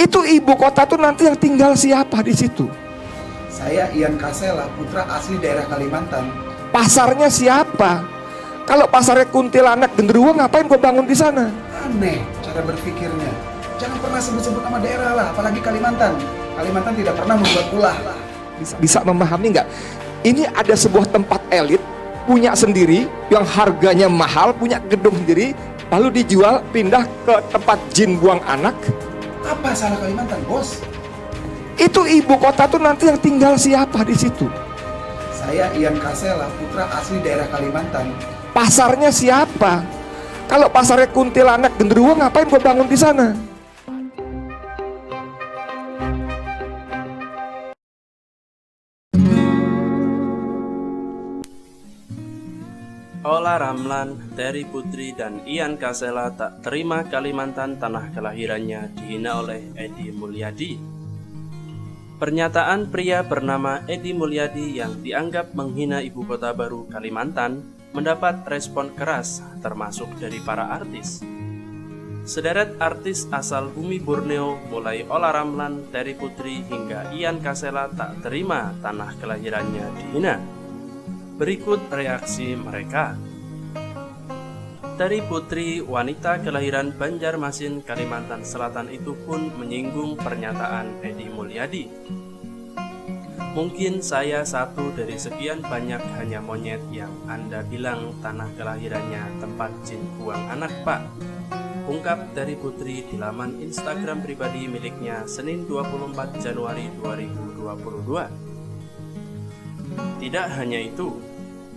Itu ibu kota tuh nanti yang tinggal siapa di situ? Saya Ian Kasela, putra asli daerah Kalimantan. Pasarnya siapa? Kalau pasarnya kuntilanak genderuwo, ngapain kau bangun di sana? Aneh cara berpikirnya. Jangan pernah sebut-sebut nama daerah lah, apalagi Kalimantan. Kalimantan tidak pernah membuat ulah. Bisa memahami nggak? Ini ada sebuah tempat elit punya sendiri yang harganya mahal, punya gedung sendiri, lalu dijual pindah ke tempat jin buang anak. Apa salah Kalimantan, bos? Itu ibu kota tuh nanti yang tinggal siapa di situ? Saya Ian Kasela, putra asli daerah Kalimantan. Pasarnya siapa? Kalau pasarnya kuntilanak genderuwo, ngapain kau bangun di sana? Ola Ramlan, Terry Putri, dan Ian Kasela tak terima Kalimantan tanah kelahirannya dihina oleh Edi Mulyadi. Pernyataan pria bernama Edi Mulyadi yang dianggap menghina ibu kota baru Kalimantan mendapat respon keras termasuk dari para artis. Sederet artis asal bumi Borneo mulai Ola Ramlan, Terry Putri hingga Ian Kasela tak terima tanah kelahirannya dihina. Berikut reaksi mereka. Terry Putri, wanita kelahiran Banjarmasin, Kalimantan Selatan itu pun menyinggung pernyataan Edi Mulyadi. Mungkin saya satu dari sekian banyak hanya monyet yang Anda bilang tanah kelahirannya tempat jin buang anak, Pak. Ungkap Terry Putri di laman Instagram pribadi miliknya Senin 24 Januari 2022. Tidak hanya itu,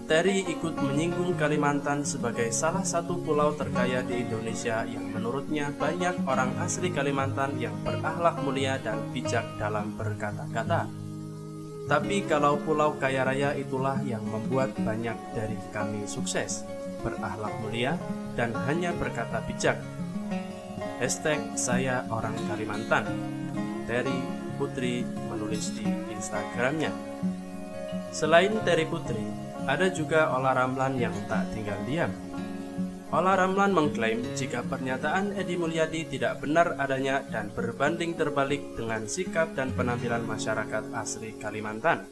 Terry ikut menyinggung Kalimantan sebagai salah satu pulau terkaya di Indonesia yang menurutnya banyak orang asli Kalimantan yang berakhlak mulia dan bijak dalam berkata-kata. Tapi kalau pulau kaya raya itulah yang membuat banyak dari kami sukses, berakhlak mulia, dan hanya berkata bijak. Hashtag saya orang Kalimantan. Terry Putri menulis di Instagramnya. Selain Terry Putri, ada juga Ola Ramlan yang tak tinggal diam. Ola Ramlan mengklaim jika pernyataan Edi Mulyadi tidak benar adanya dan berbanding terbalik dengan sikap dan penampilan masyarakat asli Kalimantan.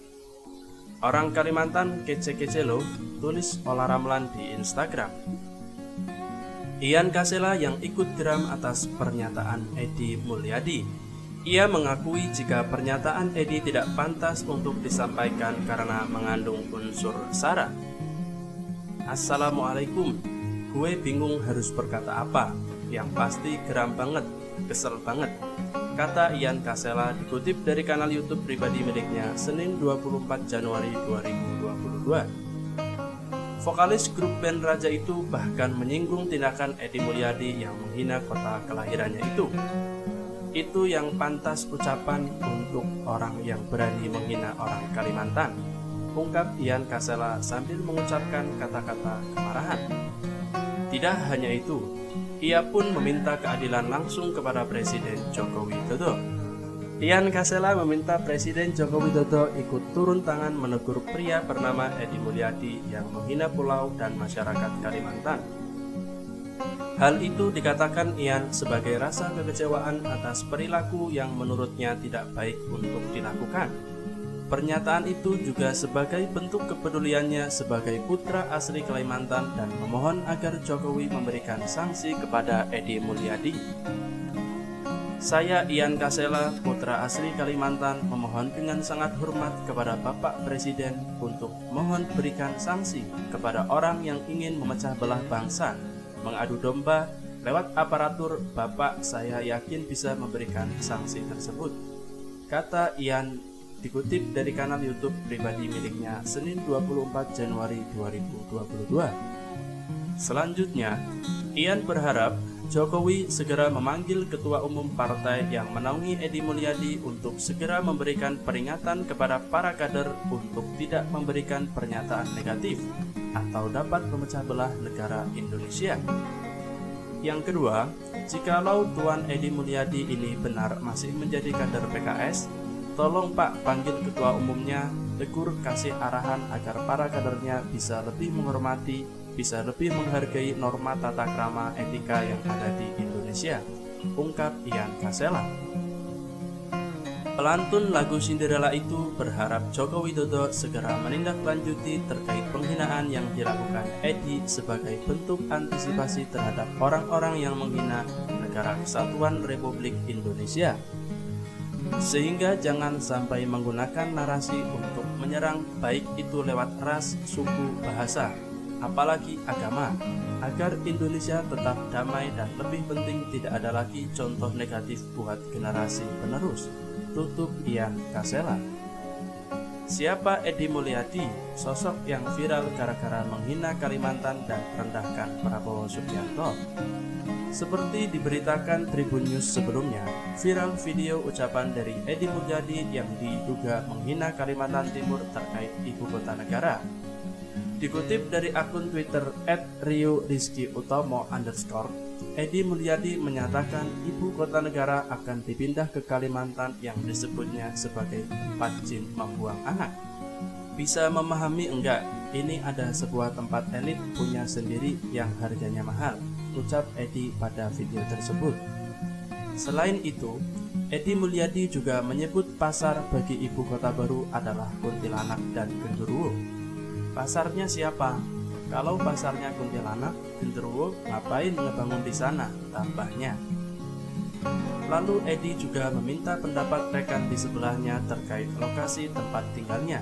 Orang Kalimantan kece-kece loh, tulis Ola Ramlan di Instagram. Ian Kasela yang ikut geram atas pernyataan Edi Mulyadi. Ia mengakui jika pernyataan Edi tidak pantas untuk disampaikan karena mengandung unsur sara. Assalamualaikum, gue bingung harus berkata apa. Yang pasti geram banget, kesel banget, kata Ian Kasela dikutip dari kanal YouTube pribadi miliknya Senin 24 Januari 2022. Vokalis grup band Raja itu bahkan menyinggung tindakan Edi Mulyadi yang menghina kota kelahirannya itu. Itu yang pantas ucapan untuk orang yang berani menghina orang Kalimantan, ungkap Ian Kasela sambil mengucapkan kata-kata kemarahan. Tidak hanya itu, ia pun meminta keadilan langsung kepada Presiden Joko Widodo. Ian Kasela meminta Presiden Joko Widodo ikut turun tangan menegur pria bernama Edi Mulyadi yang menghina pulau dan masyarakat Kalimantan. Hal itu dikatakan Ian sebagai rasa kekecewaan atas perilaku yang menurutnya tidak baik untuk dilakukan. Pernyataan itu juga sebagai bentuk kepeduliannya sebagai putra asli Kalimantan dan memohon agar Jokowi memberikan sanksi kepada Edi Mulyadi. Saya Ian Kasela, putra asli Kalimantan, memohon dengan sangat hormat kepada Bapak Presiden untuk mohon berikan sanksi kepada orang yang ingin memecah belah bangsa, mengadu domba lewat aparatur. Bapak saya yakin bisa memberikan sanksi tersebut, kata Ian dikutip dari kanal YouTube pribadi miliknya Senin 24 Januari 2022. Selanjutnya, Ian berharap Jokowi segera memanggil ketua umum partai yang menaungi Edi Mulyadi untuk segera memberikan peringatan kepada para kader untuk tidak memberikan pernyataan negatif atau dapat memecah belah negara Indonesia. Yang kedua, jikalau Tuan Edi Mulyadi ini benar masih menjadi kader PKS, tolong Pak panggil ketua umumnya, tegur, kasih arahan agar para kadernya bisa lebih menghormati, bisa lebih menghargai norma tata krama etika yang ada di Indonesia, ungkap Ian Kasela. Pelantun lagu Cinderella itu berharap Joko Widodo segera menindaklanjuti terkait penghinaan yang dilakukan Edi sebagai bentuk antisipasi terhadap orang-orang yang menghina Negara Kesatuan Republik Indonesia, sehingga jangan sampai menggunakan narasi untuk menyerang baik itu lewat ras, suku, bahasa, apalagi agama, agar Indonesia tetap damai dan lebih penting tidak ada lagi contoh negatif buat generasi penerus. Tutup Ian Kasela. Siapa Edi Mulyadi, sosok yang viral gara-gara menghina Kalimantan dan merendahkan Prabowo Subianto? Seperti diberitakan Tribun News sebelumnya, viral video ucapan dari Edi Mulyadi yang diduga menghina Kalimantan Timur terkait ibu kota negara. Dikutip dari akun Twitter @RioRizkyUtomo_, Edi Mulyadi menyatakan ibu kota negara akan dipindah ke Kalimantan yang disebutnya sebagai tempat jin membuang anak. Bisa memahami enggak? Ini ada sebuah tempat elit punya sendiri yang harganya mahal, ucap Edi pada video tersebut. Selain itu, Edi Mulyadi juga menyebut pasar bagi ibu kota baru adalah Kuntilanak dan Genderuwo. Pasarnya siapa? Kalau pasarnya Kuntilanak, Genderuwo ngapain ngebangun di sana? Tambahnya. Lalu Edi juga meminta pendapat rekan di sebelahnya terkait lokasi tempat tinggalnya.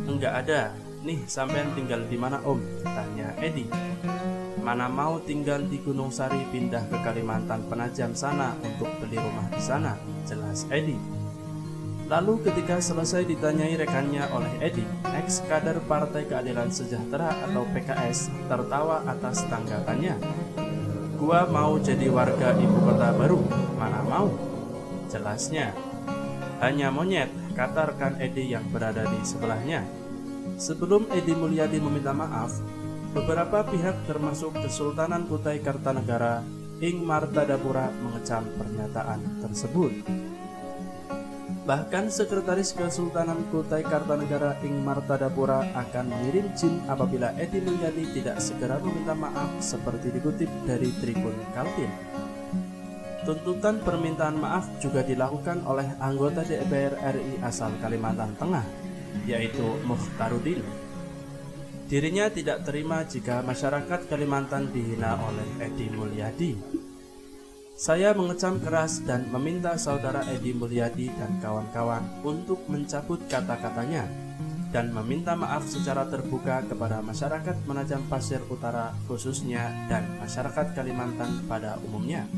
Enggak ada. Nih, sampean tinggal di mana, Om? Tanya Edi. Mana mau tinggal di Gunung Sari pindah ke Kalimantan Penajam sana untuk beli rumah di sana, jelas Edi. Lalu ketika selesai ditanyai rekannya oleh Edi, ex-kader Partai Keadilan Sejahtera atau PKS tertawa atas tanggapannya. Gua mau jadi warga ibu kota baru, mana mau? Jelasnya, hanya monyet, kata rekan Edi yang berada di sebelahnya. Sebelum Edi Mulyadi meminta maaf, beberapa pihak termasuk Kesultanan Kutai Kartanegara, Ing Martadapura mengecam pernyataan tersebut. Bahkan Sekretaris Kesultanan Kutai Kartanegara Ing Martadapura akan mengirim jin apabila Edi Mulyadi tidak segera meminta maaf, seperti dikutip dari Tribun Kaltim. Tuntutan permintaan maaf juga dilakukan oleh anggota DPR RI asal Kalimantan Tengah, yaitu Mukhtarudin. Dirinya tidak terima jika masyarakat Kalimantan dihina oleh Edi Mulyadi. Saya mengecam keras dan meminta saudara Edi Mulyadi dan kawan-kawan untuk mencabut kata-katanya dan meminta maaf secara terbuka kepada masyarakat Penajam Pasir Utara khususnya dan masyarakat Kalimantan pada umumnya.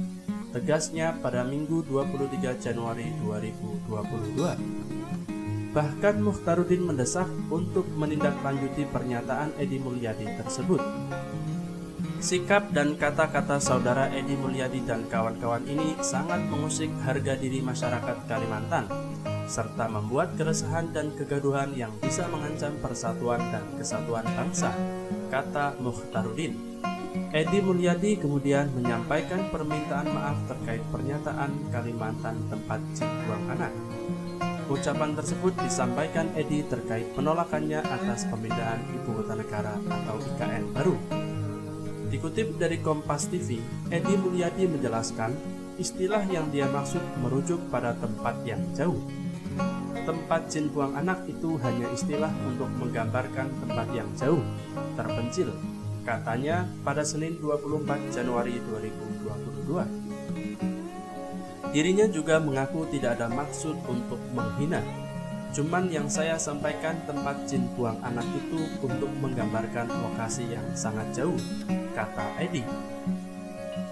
Tegasnya pada Minggu 23 Januari 2022. Bahkan Mukhtarudin mendesak untuk menindaklanjuti pernyataan Edi Mulyadi tersebut. Sikap dan kata-kata saudara Edi Mulyadi dan kawan-kawan ini sangat mengusik harga diri masyarakat Kalimantan, serta membuat keresahan dan kegaduhan yang bisa mengancam persatuan dan kesatuan bangsa, kata Mukhtarudin. Edi Mulyadi kemudian menyampaikan permintaan maaf terkait pernyataan Kalimantan tempat jin buang anak. Ucapan tersebut disampaikan Edi terkait penolakannya atas pemindahan Ibu Kota Negara atau IKN baru. Dikutip dari Kompas TV, Edi Mulyadi menjelaskan istilah yang dia maksud merujuk pada tempat yang jauh. Tempat jin buang anak itu hanya istilah untuk menggambarkan tempat yang jauh, terpencil, katanya pada Senin 24 Januari 2022. Dirinya juga mengaku tidak ada maksud untuk menghina. Cuman yang saya sampaikan tempat jin buang anak itu untuk menggambarkan lokasi yang sangat jauh, kata Edi.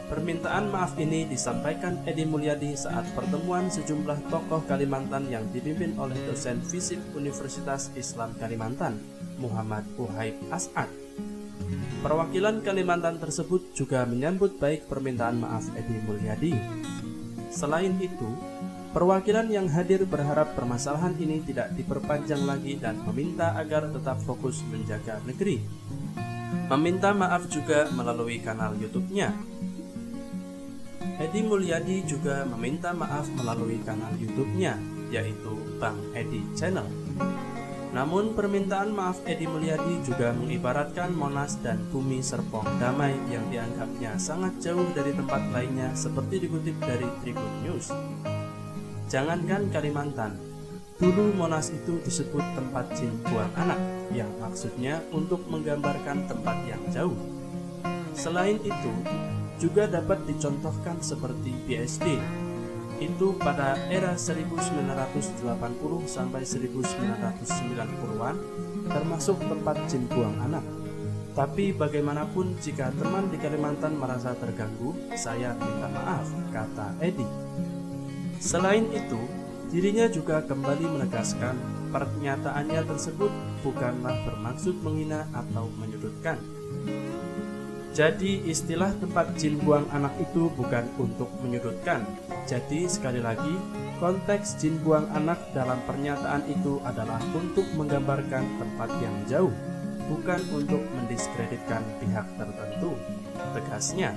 Permintaan maaf ini disampaikan Edi Mulyadi saat pertemuan sejumlah tokoh Kalimantan yang dipimpin oleh dosen FISIP Universitas Islam Kalimantan, Muhammad Uhaib As'ad. Perwakilan Kalimantan tersebut juga menyambut baik permintaan maaf Edi Mulyadi. Selain itu, perwakilan yang hadir berharap permasalahan ini tidak diperpanjang lagi dan meminta agar tetap fokus menjaga negeri. Meminta maaf juga melalui kanal YouTube-nya. Edi Mulyadi juga meminta maaf melalui kanal YouTube-nya, yaitu Bang Edi Channel. Namun permintaan maaf Edi Mulyadi juga mengibaratkan Monas dan Bumi Serpong Damai yang dianggapnya sangat jauh dari tempat lainnya, seperti dikutip dari Tribun News. Jangankan Kalimantan, dulu Monas itu disebut tempat jin buang anak, yang maksudnya untuk menggambarkan tempat yang jauh. Selain itu, juga dapat dicontohkan seperti BSD, itu pada era 1980 sampai 1990-an termasuk tempat jin buang anak. Tapi bagaimanapun jika teman di Kalimantan merasa terganggu, saya minta maaf, kata Edi. Selain itu, dirinya juga kembali menegaskan pernyataannya tersebut bukanlah bermaksud menghina atau menyudutkan. Jadi istilah tempat jin buang anak itu bukan untuk menyudutkan. Jadi sekali lagi, konteks jin buang anak dalam pernyataan itu adalah untuk menggambarkan tempat yang jauh, bukan untuk mendiskreditkan pihak tertentu, tegasnya.